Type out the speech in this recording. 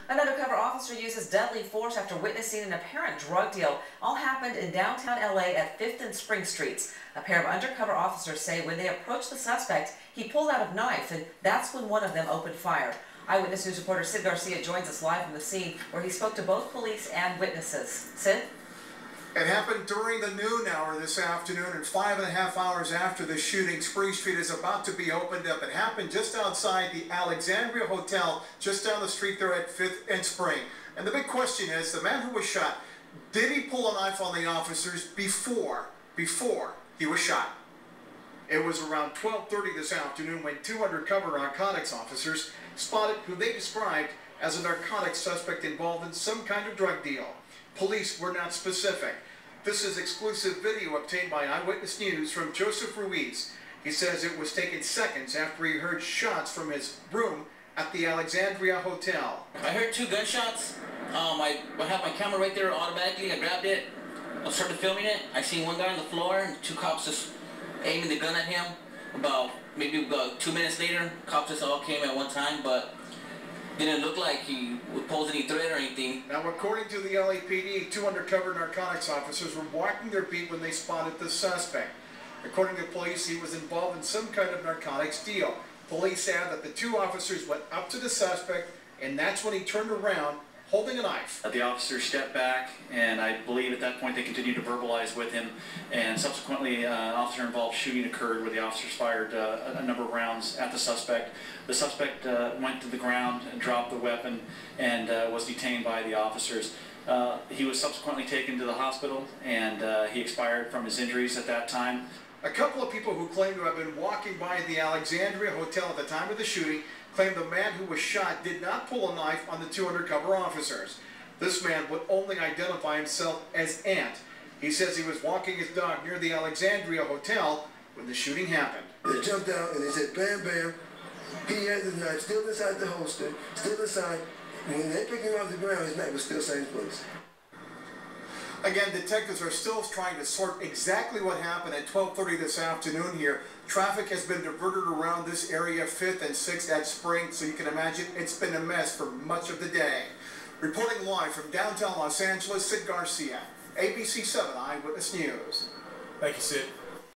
An undercover officer uses deadly force after witnessing an apparent drug deal. All happened in downtown LA at 5th and Spring Streets. A pair of undercover officers say when they approached the suspect, he pulled out a knife, and that's when one of them opened fire. Eyewitness News reporter Sid Garcia joins us live from the scene, where he spoke to both police and witnesses. Sid? It happened during the noon hour this afternoon, and 5.5 hours after the shooting. Spring Street is about to be opened up. It happened just outside the Alexandria Hotel, just down the street there at 5th and Spring. And the big question is, the man who was shot, did he pull a knife on the officers before he was shot? It was around 12:30 this afternoon when two undercover narcotics officers spotted who they described as a narcotics suspect involved in some kind of drug deal. Police were not specific. This is exclusive video obtained by Eyewitness News from Joseph Ruiz. He says it was taken seconds after he heard shots from his room at the Alexandria Hotel. I heard two gunshots. I have my camera right there automatically. I grabbed it. I started filming it. I seen one guy on the floor and two cops just aiming the gun at him. Maybe about 2 minutes later, cops just all came at one time, but didn't look like he would pose any threat or anything. Now, according to the LAPD, two undercover narcotics officers were walking their beat when they spotted the suspect. According to police, he was involved in some kind of narcotics deal. Police add that the two officers went up to the suspect, and that's when he turned around holding a knife. The officers stepped back, and I believe at that point they continued to verbalize with him, and subsequently an officer-involved shooting occurred where the officers fired a number of rounds at the suspect. The suspect went to the ground and dropped the weapon and was detained by the officers. He was subsequently taken to the hospital, and he expired from his injuries at that time. A couple of people who claim to have been walking by the Alexandria Hotel at the time of the shooting claim the man who was shot did not pull a knife on the two undercover officers. This man would only identify himself as Ant. He says he was walking his dog near the Alexandria Hotel when the shooting happened. They jumped out and they said, bam, bam. He had the knife still inside the holster, still inside. When they picked him off the ground, his knife was still same place. Again, detectives are still trying to sort exactly what happened at 12:30 this afternoon here. Traffic has been diverted around this area, 5th and 6th at Spring, so you can imagine it's been a mess for much of the day. Reporting live from downtown Los Angeles, Sid Garcia, ABC 7 Eyewitness News. Thank you, Sid.